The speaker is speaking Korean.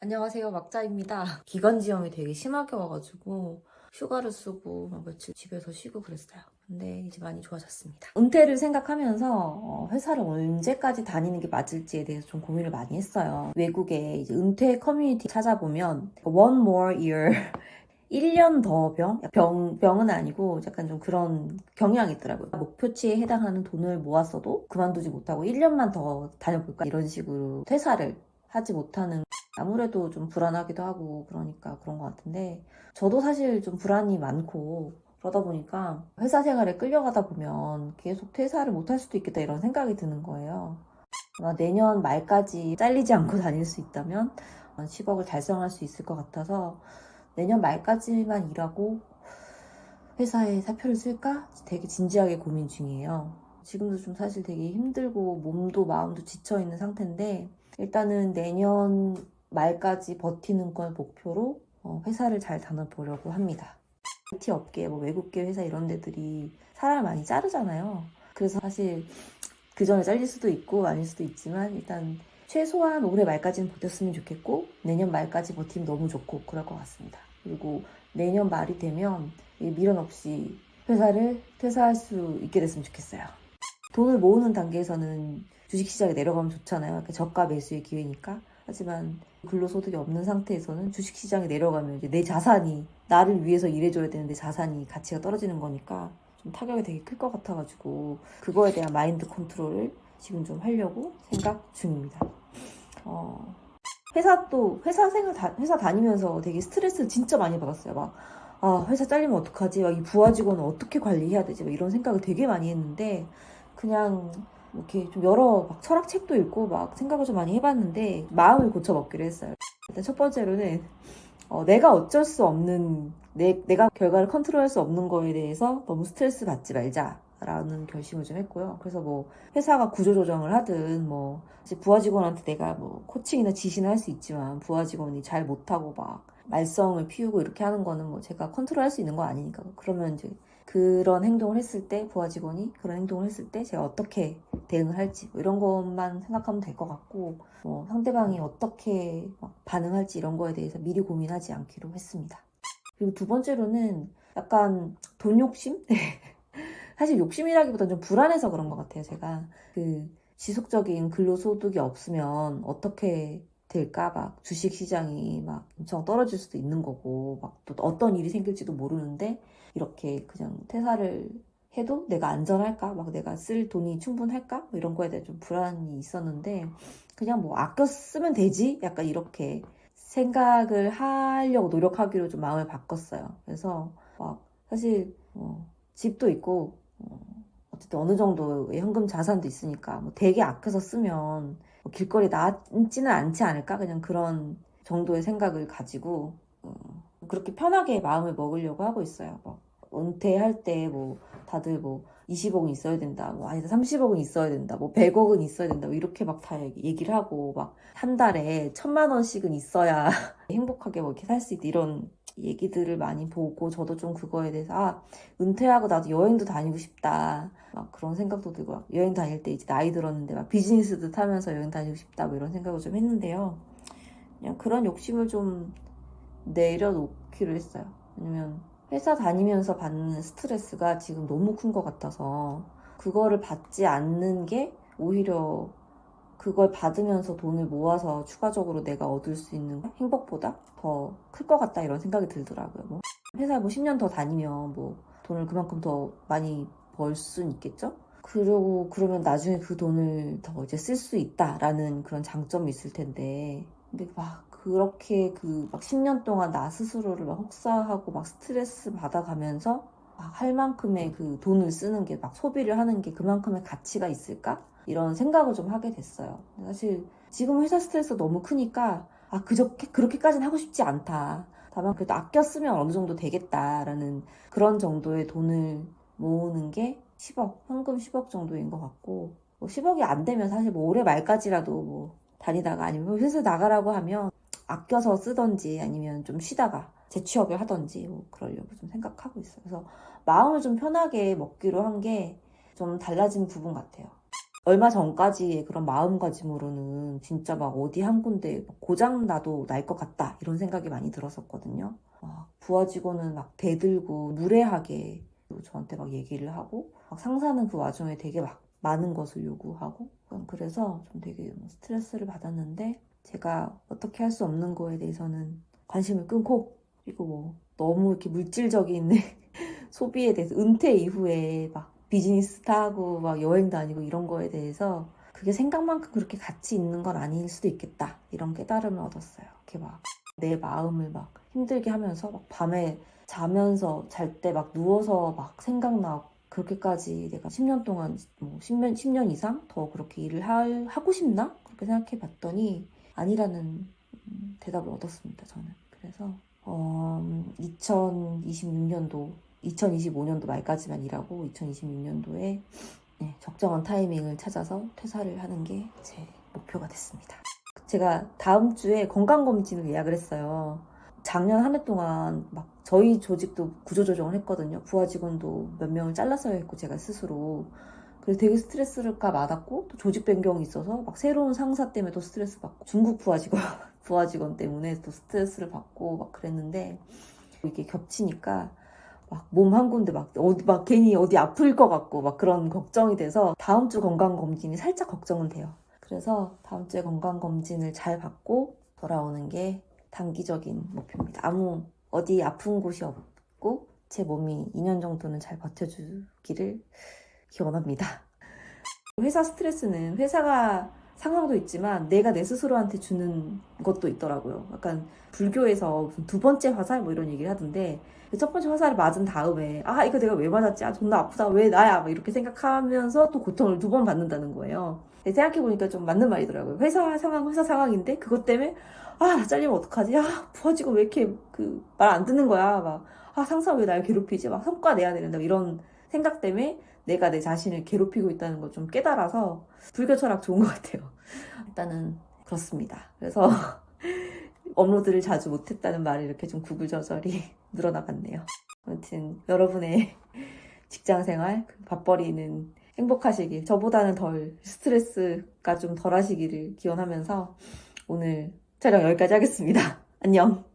안녕하세요, 막자입니다. 기관지염이 되게 심하게 와가지고 휴가를 쓰고 막 며칠 집에서 쉬고 그랬어요. 근데 이제 많이 좋아졌습니다. 은퇴를 생각하면서 회사를 언제까지 다니는 게 맞을지에 대해서 좀 고민을 많이 했어요. 외국에 이제 은퇴 커뮤니티 찾아보면 one more year 1년 더 병은 아니고 약간 좀 그런 경향이 있더라고요. 목표치에 해당하는 돈을 모았어도 그만두지 못하고 1년만 더 다녀볼까? 이런 식으로 퇴사를 하지 못하는, 아무래도 좀 불안하기도 하고 그러니까 그런 것 같은데, 저도 사실 좀 불안이 많고 그러다 보니까 회사 생활에 끌려가다 보면 계속 퇴사를 못할 수도 있겠다 이런 생각이 드는 거예요. 아마 내년 말까지 잘리지 않고 다닐 수 있다면 10억을 달성할 수 있을 것 같아서 내년 말까지만 일하고 회사에 사표를 쓸까? 되게 진지하게 고민 중이에요. 지금도 좀 사실 되게 힘들고 몸도 마음도 지쳐있는 상태인데, 일단은 내년 말까지 버티는 걸 목표로 회사를 잘 다녀보려고 합니다. IT 업계, 뭐 외국계 회사 이런 데들이 사람을 많이 자르잖아요. 그래서 사실 그 전에 잘릴 수도 있고 아닐 수도 있지만, 일단 최소한 올해 말까지는 버텼으면 좋겠고 내년 말까지 버티면 너무 좋고 그럴 것 같습니다. 그리고 내년 말이 되면 미련 없이 회사를 퇴사할 수 있게 됐으면 좋겠어요. 돈을 모으는 단계에서는 주식시장에 내려가면 좋잖아요. 저가 매수의 기회니까. 하지만 근로소득이 없는 상태에서는 주식시장에 내려가면 이제 내 자산이, 나를 위해서 일해줘야 되는데 자산이 가치가 떨어지는 거니까 좀 타격이 되게 클 것 같아가지고 그거에 대한 마인드 컨트롤을 지금 좀 하려고 생각 중입니다. 회사 다니면서 되게 스트레스를 진짜 많이 받았어요. 막, 회사 잘리면 어떡하지? 막 이 부하 직원은 어떻게 관리해야 되지? 막 이런 생각을 되게 많이 했는데, 그냥 이렇게 좀 여러 막 철학책도 읽고 막 생각을 좀 많이 해봤는데, 마음을 고쳐먹기로 했어요. 일단 첫 번째로는, 내가 어쩔 수 없는, 내가 결과를 컨트롤할 수 없는 거에 대해서 너무 스트레스 받지 말자라는 결심을 좀 했고요. 그래서 뭐 회사가 구조조정을 하든 뭐 이제 부하 직원한테 내가 뭐 코칭이나 지시는 할 수 있지만, 부하 직원이 잘 못하고 막 말썽을 피우고 이렇게 하는 거는 뭐 제가 컨트롤할 수 있는 거 아니니까. 그러면 이제 그런 행동을 했을 때, 부하 직원이 그런 행동을 했을 때 제가 어떻게 대응을 할지 뭐 이런 것만 생각하면 될 것 같고, 뭐 상대방이 어떻게 반응할지 이런 거에 대해서 미리 고민하지 않기로 했습니다. 그리고 두 번째로는 약간 돈 욕심? 사실 욕심이라기보다는 좀 불안해서 그런 것 같아요. 제가 그 지속적인 근로소득이 없으면 어떻게 될까? 막 주식시장이 막 엄청 떨어질 수도 있는 거고, 막 또 어떤 일이 생길지도 모르는데 이렇게 그냥 퇴사를 해도 내가 안전할까? 막 내가 쓸 돈이 충분할까? 뭐 이런 거에 대해 좀 불안이 있었는데, 그냥 뭐 아껴 쓰면 되지? 약간 이렇게 생각을 하려고 노력하기로 좀 마음을 바꿨어요. 그래서 막 사실 집도 있고 어쨌든 어느 정도의 현금 자산도 있으니까 뭐 되게 아껴서 쓰면 뭐 길거리 남지는 않지 않을까? 그냥 그런 정도의 생각을 가지고 그렇게 편하게 마음을 먹으려고 하고 있어요. 뭐 은퇴할 때 뭐 다들 뭐 20억은 있어야 된다, 뭐 아니다 30억은 있어야 된다, 뭐 100억은 있어야 된다, 뭐 이렇게 막 다 얘기를 하고 막 한 달에 1,000만 원씩은 있어야 행복하게 뭐 이렇게 살 수 있다 이런 얘기들을 많이 보고, 저도 좀 그거에 대해서 은퇴하고 나도 여행도 다니고 싶다 막 그런 생각도 들고, 막 여행 다닐 때 이제 나이 들었는데 막 비즈니스도 타면서 여행 다니고 싶다 뭐 이런 생각을 좀 했는데요. 그냥 그런 욕심을 좀 내려놓기로 했어요. 왜냐면 회사 다니면서 받는 스트레스가 지금 너무 큰 것 같아서 그거를 받지 않는 게 오히려 그걸 받으면서 돈을 모아서 추가적으로 내가 얻을 수 있는 행복보다 더 클 것 같다 이런 생각이 들더라고요. 뭐 회사 뭐 10년 더 다니면 뭐 돈을 그만큼 더 많이 벌 수는 있겠죠? 그리고 그러면 나중에 그 돈을 더 이제 쓸 수 있다라는 그런 장점이 있을 텐데, 근데 막 그렇게 그 막 10년 동안 나 스스로를 막 혹사하고 막 스트레스 받아가면서 막 할 만큼의 그 돈을 쓰는 게, 막 소비를 하는 게 그만큼의 가치가 있을까? 이런 생각을 좀 하게 됐어요. 사실 지금 회사 스트레스가 너무 크니까 그렇게까지는 하고 싶지 않다. 다만 그래도 아껴 쓰면 어느 정도 되겠다라는 그런 정도의 돈을 모으는 게 10억, 현금 10억 정도인 것 같고, 뭐 10억이 안 되면 사실 뭐 올해 말까지라도 뭐 다니다가 아니면 회사 나가라고 하면 아껴서 쓰던지 아니면 좀 쉬다가 재취업을 하던지 뭐 그러려고 좀 생각하고 있어요. 그래서 마음을 좀 편하게 먹기로 한 게 좀 달라진 부분 같아요. 얼마 전까지의 그런 마음가짐으로는 진짜 막 어디 한 군데 고장 나도 날 것 같다 이런 생각이 많이 들었었거든요. 부하 직원은 막 대들고 무례하게 저한테 막 얘기를 하고 막 상사는 그 와중에 되게 막 많은 것을 요구하고 그래서 좀 되게 스트레스를 받았는데 제가 어떻게 할 수 없는 거에 대해서는 관심을 끊고 그리고 뭐 너무 이렇게 물질적인 소비에 대해서 은퇴 이후에 막 비즈니스 타고 막 여행 다니고 이런 거에 대해서 그게 생각만큼 그렇게 가치 있는 건 아닐 수도 있겠다 이런 깨달음을 얻었어요. 이렇게 막 내 마음을 막 힘들게 하면서 막 밤에 자면서 잘 때 막 누워서 막 생각나고 그렇게까지 내가 10년 동안 뭐 10년 이상 더 그렇게 일을 하고 싶나? 그렇게 생각해 봤더니 아니라는 대답을 얻었습니다. 저는. 그래서 2026년도 2025년도 말까지만 일하고 2026년도에 적정한 타이밍을 찾아서 퇴사를 하는 게 제 목표가 됐습니다. 제가 다음 주에 건강검진을 예약을 했어요. 작년 한 해 동안 막 저희 조직도 구조조정을 했거든요. 부하 직원도 몇 명을 잘랐어야 했고 제가 스스로. 그래서 되게 스트레스가 많았고 또 조직 변경이 있어서 막 새로운 상사 때문에 또 스트레스 받고 중국 부하 직원 때문에 또 스트레스를 받고 막 그랬는데 이게 겹치니까 막 몸 한 군데 막 괜히 어디 아플 것 같고 막 그런 걱정이 돼서 다음 주 건강검진이 살짝 걱정은 돼요. 그래서 다음 주에 건강검진을 잘 받고 돌아오는 게 단기적인 목표입니다. 어디 아픈 곳이 없고 제 몸이 2년 정도는 잘 버텨주기를 기원합니다. 회사 스트레스는 회사가 상황도 있지만 내가 내 스스로한테 주는 것도 있더라고요. 약간 불교에서 무슨 두 번째 화살 뭐 이런 얘기를 하던데 첫 번째 화살을 맞은 다음에 이거 내가 왜 맞았지? 존나 아프다. 왜 나야? 막 이렇게 생각하면서 또 고통을 두 번 받는다는 거예요. 생각해보니까 좀 맞는 말이더라고요. 회사 상황인데 그것 때문에 나 잘리면 어떡하지? 부하직원 왜 이렇게 말 안 듣는 거야? 막 상사 왜 날 괴롭히지? 막 성과 내야 되는다. 이런 생각 때문에 내가 내 자신을 괴롭히고 있다는 걸 좀 깨달아서 불교 철학 좋은 것 같아요. 일단은 그렇습니다. 그래서 업로드를 자주 못했다는 말이 이렇게 좀 구구절절이 늘어나갔네요. 아무튼 여러분의 직장생활, 밥벌이는 행복하시길, 저보다는 덜 스트레스가 좀 덜 하시기를 기원하면서 오늘 촬영 여기까지 하겠습니다. 안녕.